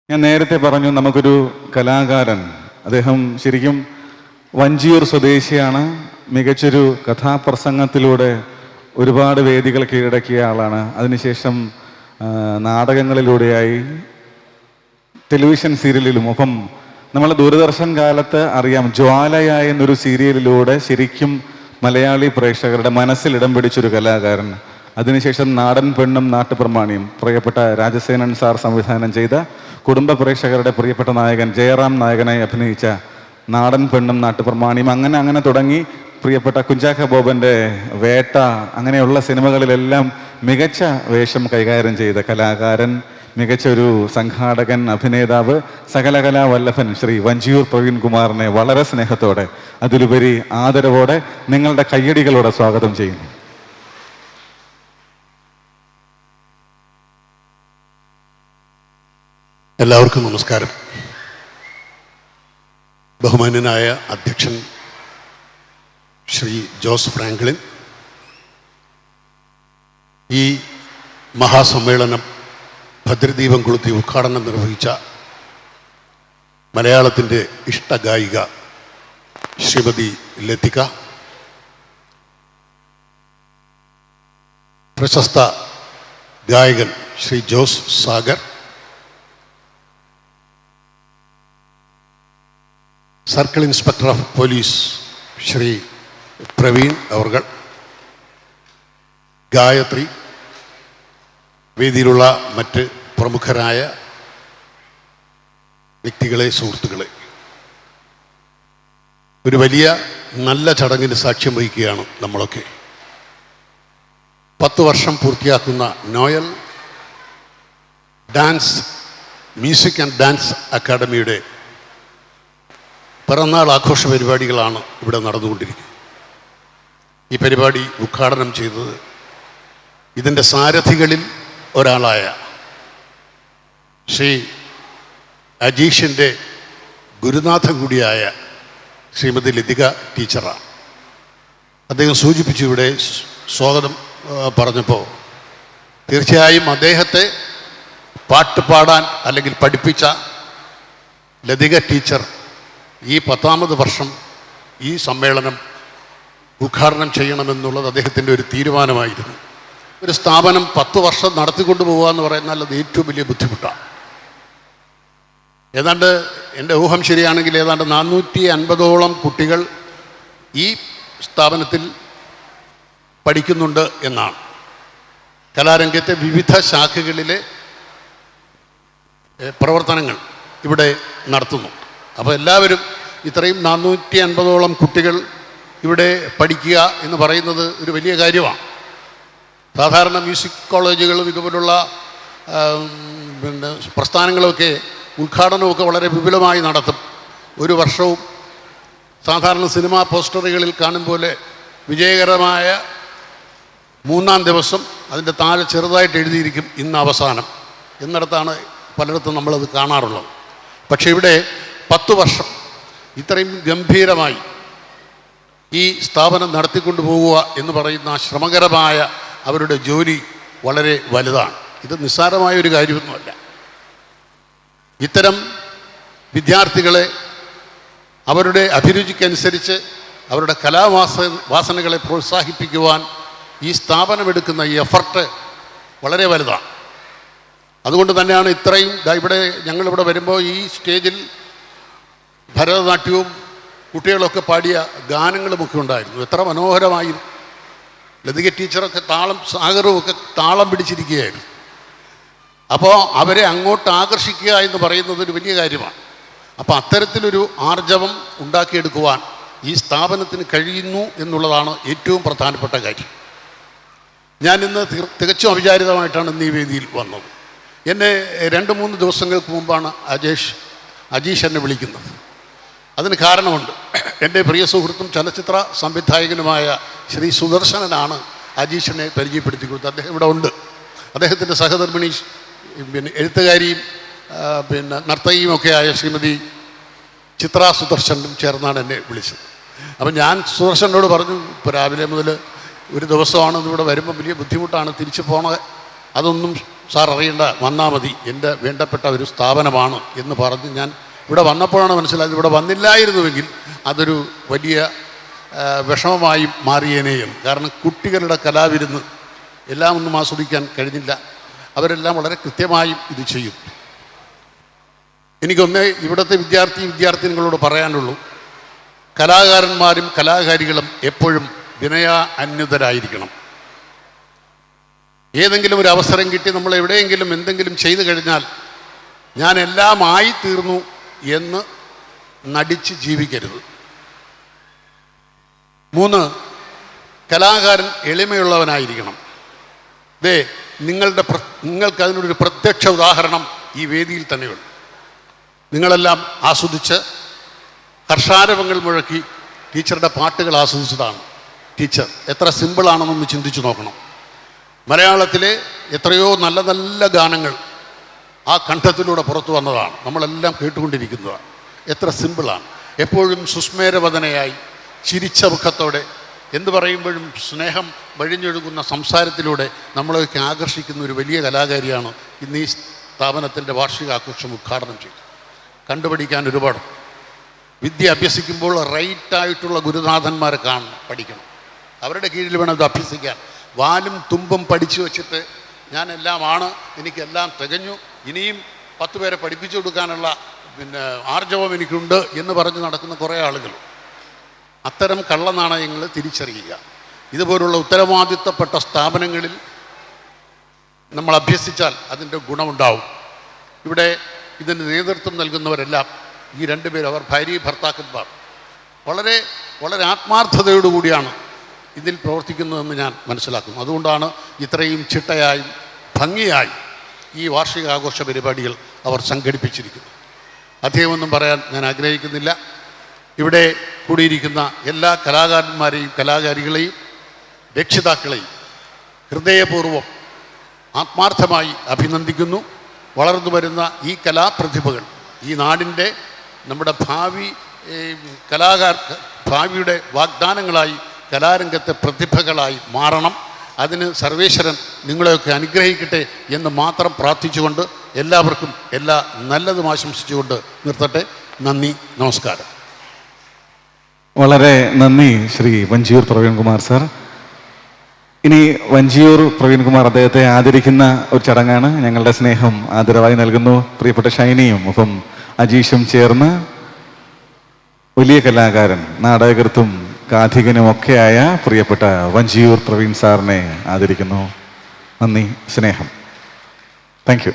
ഞാൻ നേരത്തെ പറഞ്ഞു നമുക്കൊരു കലാകാരൻ, അദ്ദേഹം ശരിക്കും വഞ്ചിയൂർ സ്വദേശിയാണ്. മികച്ചൊരു കഥാപ്രസംഗത്തിലൂടെ ഒരുപാട് വേദികൾ കീഴടക്കിയ ആളാണ്. അതിനുശേഷം നാടകങ്ങളിലൂടെയായി ടെലിവിഷൻ സീരിയലിലും, ഒപ്പം നമ്മൾ ദൂരദർശൻ കാലത്ത് അറിയാം, ജ്വാലയായ എന്നൊരു സീരിയലിലൂടെ ശരിക്കും മലയാളി പ്രേക്ഷകരുടെ മനസ്സിൽ ഇടം പിടിച്ചൊരു കലാകാരൻ. അതിനുശേഷം നാടൻ പെണ്ണും നാട്ടുപ്രമാണിയും പ്രിയപ്പെട്ട രാജസേനൻ സാർ സംവിധാനം ചെയ്ത കുടുംബ പ്രേക്ഷകരുടെ പ്രിയപ്പെട്ട നായകൻ ജയറാം നായകനായി അഭിനയിച്ച നാടൻ പെണ്ണും നാട്ടുപ്രമാണിയും, അങ്ങനെ തുടങ്ങി പ്രിയപ്പെട്ട കുഞ്ചാക്ക ബോബൻ്റെ വേട്ട, അങ്ങനെയുള്ള സിനിമകളിലെല്ലാം മികച്ച വേഷം കൈകാര്യം ചെയ്ത കലാകാരൻ, മികച്ച ഒരു സംഘാടകൻ, അഭിനേതാവ്, സകലകലാ വല്ലഭൻ ശ്രീ വഞ്ചിയൂർ പ്രവീൺ കുമാറിനെ വളരെ സ്നേഹത്തോടെ, അതിലുപരി ആദരവോടെ, നിങ്ങളുടെ കയ്യടികളോടെ സ്വാഗതം ചെയ്യുന്നു. എല്ലാവർക്കും നമസ്കാരം. ബഹുമാന്യനായ അധ്യക്ഷൻ ശ്രീ ജോസ് ഫ്രാങ്ക്ലിൻ, ഈ മഹാസമ്മേളനം ഭദ്രദീപം കൊളുത്തി ഉദ്ഘാടനം നിർവഹിച്ച മലയാളത്തിൻ്റെ ഇഷ്ടഗായിക ശ്രീമതി ലതിക, പ്രശസ്ത ഗായകൻ Shri Jose Sagar, circle inspector of police Shri Praveen അവർകൾ, ഗായത്രി, വേദിയിലുള്ള മറ്റ് പ്രമുഖരായ വ്യക്തികളെ, സുഹൃത്തുക്കളെ, ഒരു വലിയ നല്ല ചടങ്ങിന് സാക്ഷ്യം വഹിക്കുകയാണ് നമ്മളൊക്കെ. 10 വർഷം പൂർത്തിയാക്കുന്ന Noel dance music and dance അക്കാഡമിയുടെ പിറന്നാൾ ആഘോഷ പരിപാടികളാണ് ഇവിടെ നടന്നുകൊണ്ടിരിക്കുന്നത്. ഈ പരിപാടി ഉദ്ഘാടനം ചെയ്തത് ഇതിൻ്റെ സാരഥികളിൽ ഒരാളായ ശ്രീ അജീഷിൻ്റെ ഗുരുനാഥൻ കൂടിയായ ശ്രീമതി ലതിക ടീച്ചറാണ്. അദ്ദേഹം സൂചിപ്പിച്ചു, ഇവിടെ സ്വാഗതം പറഞ്ഞപ്പോൾ, തീർച്ചയായും അദ്ദേഹത്തെ പാട്ട് പാടാൻ അല്ലെങ്കിൽ പഠിപ്പിച്ച ലതിക ടീച്ചർ ഈ 10ാമത് വർഷം ഈ സമ്മേളനം ഉദ്ഘാടനം ചെയ്യണമെന്നുള്ളത് അദ്ദേഹത്തിൻ്റെ ഒരു തീരുമാനമായിരുന്നു. ഒരു സ്ഥാപനം 10 വർഷം നടത്തിക്കൊണ്ടു പോകുക എന്ന് പറയുന്നാൽ അത് ഏറ്റവും വലിയ ബുദ്ധിമുട്ടാണ്. ഏതാണ്ട് എൻ്റെ ഊഹം ശരിയാണെങ്കിൽ ഏതാണ്ട് 450ഓളം കുട്ടികൾ ഈ സ്ഥാപനത്തിൽ പഠിക്കുന്നുണ്ട് എന്നാണ്. കലാരംഗത്തെ വിവിധ ശാഖകളിലെ പ്രവർത്തനങ്ങൾ ഇവിടെ നടത്തുന്നു. അപ്പോൾ എല്ലാവരും, ഇത്രയും 450ഓളം കുട്ടികൾ ഇവിടെ പഠിക്കുക എന്ന് പറയുന്നത് ഒരു വലിയ കാര്യമാണ്. സാധാരണ മ്യൂസിക് കോളേജുകളും ഇതുപോലുള്ള പ്രസ്ഥാനങ്ങളൊക്കെ ഉദ്ഘാടനമൊക്കെ വളരെ വിപുലമായി നടത്തും. ഒരു വർഷവും സാധാരണ സിനിമാ പോസ്റ്ററുകളിൽ കാണും പോലെ വിജയകരമായ 3-ാം ദിവസം അതിൻ്റെ താഴെ ചെറുതായിട്ട് എഴുതിയിരിക്കും ഇന്ന് അവസാനം എന്നിടത്താണ് പലയിടത്തും നമ്മളത് കാണാറുള്ളത്. പക്ഷേ ഇവിടെ 10 വർഷം ഇത്രയും ഗംഭീരമായി ഈ സ്ഥാപനം നടത്തിക്കൊണ്ടു പോവുക എന്ന് പറയുന്ന ശ്രമകരമായ അവരുടെ ജോലി വളരെ വലുതാണ്. ഇത് നിസ്സാരമായ ഒരു കാര്യമൊന്നുമല്ല. ഇത്തരം വിദ്യാർത്ഥികളെ അവരുടെ അഭിരുചിക്കനുസരിച്ച് അവരുടെ കലാവാസനകളെ പ്രോത്സാഹിപ്പിക്കുവാൻ ഈ സ്ഥാപനമെടുക്കുന്ന ഈ എഫർട്ട് വളരെ വലുതാണ്. അതുകൊണ്ട് തന്നെയാണ് ഇത്രയും, ഇവിടെ ഞങ്ങളിവിടെ വരുമ്പോൾ ഈ സ്റ്റേജിൽ ഭരതനാട്യവും കുട്ടികളൊക്കെ പാടിയ ഗാനങ്ങളുമൊക്കെ ഉണ്ടായിരുന്നു. എത്ര മനോഹരമായി ലതിക ടീച്ചറൊക്കെ സാഗറും ഒക്കെ താളം പിടിച്ചിരിക്കുകയായിരുന്നു. അപ്പോൾ അവരെ അങ്ങോട്ട് ആകർഷിക്കുക എന്ന് പറയുന്നത് ഒരു വലിയ കാര്യമാണ്. അപ്പോൾ അത്തരത്തിലൊരു ആർജവം ഉണ്ടാക്കിയെടുക്കുവാൻ ഈ സ്ഥാപനത്തിന് കഴിയുന്നു എന്നുള്ളതാണ് ഏറ്റവും പ്രധാനപ്പെട്ട കാര്യം. ഞാനിന്ന് തികച്ചും അവിചാരിതമായിട്ടാണ് ഇന്ന് ഈ വേദിയിൽ വന്നത്. എന്നെ 2-3 ദിവസങ്ങൾക്ക് മുമ്പാണ് അജീഷ് എന്നെ വിളിക്കുന്നത്. അതിന് കാരണമുണ്ട്. എൻ്റെ പ്രിയ സുഹൃത്തും ചലച്ചിത്ര സംവിധായകനുമായ ശ്രീ സുദർശനനാണ് അജീഷിനെ പരിചയപ്പെടുത്തി കൊടുത്തത്. അദ്ദേഹം ഇവിടെ ഉണ്ട്. അദ്ദേഹത്തിൻ്റെ സഹധർമ്മിണി, എഴുത്തുകാരിയും നർത്തകിയും ഒക്കെ ആയ ശ്രീമതി ചിത്ര സുദർശനും ചേർന്നാണ് എന്നെ വിളിച്ചത്. അപ്പം ഞാൻ സുദർശനോട് പറഞ്ഞു, ഇപ്പോൾ രാവിലെ മുതൽ ഒരു ദിവസമാണ് ഇവിടെ വരുമ്പോൾ വലിയ ബുദ്ധിമുട്ടാണ്, തിരിച്ചു പോണത്, അതൊന്നും സാർ അറിയേണ്ട, വന്നാൽ മതി, എൻ്റെ വേണ്ടപ്പെട്ട ഒരു സ്ഥാപനമാണ് എന്ന് പറഞ്ഞ് ഞാൻ ഇവിടെ വന്നപ്പോഴാണ് മനസ്സിലായത്. ഇവിടെ വന്നില്ലായിരുന്നുവെങ്കിൽ അതൊരു വലിയ വിഷമമായി മാറിയേനെയും. കാരണം കുട്ടികളുടെ കലാവിരുന്ന് എല്ലാം ഒന്നും ആസ്വദിക്കാൻ കഴിഞ്ഞില്ല. അവരെല്ലാം വളരെ കൃത്യമായും ഇത് ചെയ്യും. എനിക്കൊന്നേ ഇവിടുത്തെ വിദ്യാർത്ഥിനികളോട് പറയാനുള്ളൂ, കലാകാരന്മാരും കലാകാരികളും എപ്പോഴും വിനയാന്വിതരായിരിക്കണം. ഏതെങ്കിലും ഒരു അവസരം കിട്ടി നമ്മൾ എവിടെയെങ്കിലും എന്തെങ്കിലും ചെയ്തു കഴിഞ്ഞാൽ ഞാൻ എല്ലാം ആയിത്തീർന്നു എന്ന് നടിച്ച് ജീവിക്കരുത്. 3, കലാകാരൻ എളിമയുള്ളവനായിരിക്കണം. നിങ്ങൾക്ക് അതിനൊരു പ്രത്യക്ഷ ഉദാഹരണം ഈ വേദിയിൽ തന്നെയുണ്ട്. നിങ്ങളെല്ലാം ആസ്വദിച്ച് ഹർഷാരവങ്ങൾ മുഴക്കി ടീച്ചറുടെ പാട്ടുകൾ ആസ്വദിച്ചതാണ്. ടീച്ചർ എത്ര സിമ്പിളാണെന്നൊന്ന് ചിന്തിച്ചു നോക്കണം. മലയാളത്തിലെ എത്രയോ നല്ല നല്ല ഗാനങ്ങൾ ആ കണ്ഠത്തിലൂടെ പുറത്തു വന്നതാണ്, നമ്മളെല്ലാം കേട്ടുകൊണ്ടിരിക്കുന്നതാണ്. എത്ര സിമ്പിളാണ്. എപ്പോഴും സുസ്മേരവദനയായി ചിരിച്ച മുഖത്തോടെ എന്തു പറയുമ്പോഴും സ്നേഹം വഴിഞ്ഞൊഴുകുന്ന സംസാരത്തിലൂടെ നമ്മളെയൊക്കെ ആകർഷിക്കുന്ന ഒരു വലിയ കലാകാരിയാണ് ഇന്ന് ഈ സ്ഥാപനത്തിൻ്റെ വാർഷികാഘോഷം ഉദ്ഘാടനം ചെയ്തു. കണ്ടുപഠിക്കാൻ ഒരുപാട്. വിദ്യ അഭ്യസിക്കുമ്പോൾ റൈറ്റായിട്ടുള്ള ഗുരുനാഥന്മാരെ പഠിക്കണം. അവരുടെ കീഴിൽ വേണം ഇത് അഭ്യസിക്കാൻ. വാലും തുമ്പും പഠിച്ചു വച്ചിട്ട് ഞാനെല്ലാമാണ്, എനിക്കെല്ലാം തികഞ്ഞു, ഇനിയും 10 പേരെ പഠിപ്പിച്ചു കൊടുക്കാനുള്ള ആർജവം എനിക്കുണ്ട് എന്ന് പറഞ്ഞ് നടക്കുന്ന കുറേ ആളുകൾ. അത്തരം കള്ളനാണയങ്ങൾ തിരിച്ചറിയുക. ഇതുപോലുള്ള ഉത്തരവാദിത്തപ്പെട്ട സ്ഥാപനങ്ങളിൽ നമ്മൾ അഭ്യസിച്ചാൽ അതിൻ്റെ ഗുണമുണ്ടാവും. ഇവിടെ ഇതിന് നേതൃത്വം നൽകുന്നവരെല്ലാം ഈ 2 പേർ, അവർ ഭാര്യ ഭർത്താക്കന്മാർ, വളരെ വളരെ ആത്മാർത്ഥതയോടുകൂടിയാണ് ഇതിൽ പ്രവർത്തിക്കുന്നതെന്ന് ഞാൻ മനസ്സിലാക്കുന്നു. അതുകൊണ്ടാണ് ഇത്രയും ചിട്ടയായും ഭംഗിയായി ഈ വാർഷികാഘോഷ പരിപാടികൾ അവർ സംഘടിപ്പിച്ചിരിക്കുന്നത്. അധികമൊന്നും പറയാൻ ഞാൻ ആഗ്രഹിക്കുന്നില്ല. ഇവിടെ കൂടിയിരിക്കുന്ന എല്ലാ കലാകാരന്മാരെയും കലാകാരികളെയും രക്ഷിതാക്കളെയും ഹൃദയപൂർവ്വം ആത്മാർത്ഥമായി അഭിനന്ദിക്കുന്നു. വളർന്നു വരുന്ന ഈ കലാപ്രതിഭകൾ ഈ നാടിൻ്റെ, നമ്മുടെ ഭാവിയുടെ വാഗ്ദാനങ്ങളായി കലാരംഗത്തെ പ്രതിഭകളായി മാറണം. അതിന് സർവേശ്വരൻ നിങ്ങളെയൊക്കെ അനുഗ്രഹിക്കട്ടെ എന്ന് മാത്രം പ്രാർത്ഥിച്ചുകൊണ്ട് എല്ലാവർക്കും എല്ലാ നല്ലതും ആശംസിച്ചുകൊണ്ട് നിർത്തട്ടെ. നന്ദി, നമസ്കാരം. വളരെ നന്ദി ശ്രീ വഞ്ചിയൂർ പ്രവീൺകുമാർ സാർ. ഇനി വഞ്ചിയൂർ പ്രവീൺകുമാർ അദ്ദേഹത്തെ ആദരിക്കുന്ന ഒരു ചടങ്ങാണ്. ഞങ്ങളുടെ സ്നേഹം ആദരവായി നൽകുന്നു. പ്രിയപ്പെട്ട ഷൈനിയും ഒപ്പം അജീഷും ചേർന്ന് വലിയ കലാകാരൻ, നാടകകൃത്തും കാഥികനും ഒക്കെയായ പ്രിയപ്പെട്ട വഞ്ചിയൂർ പ്രവീൺ സാറിനെ ആദരിക്കുന്നു. നന്ദി, സ്നേഹം. Thank you.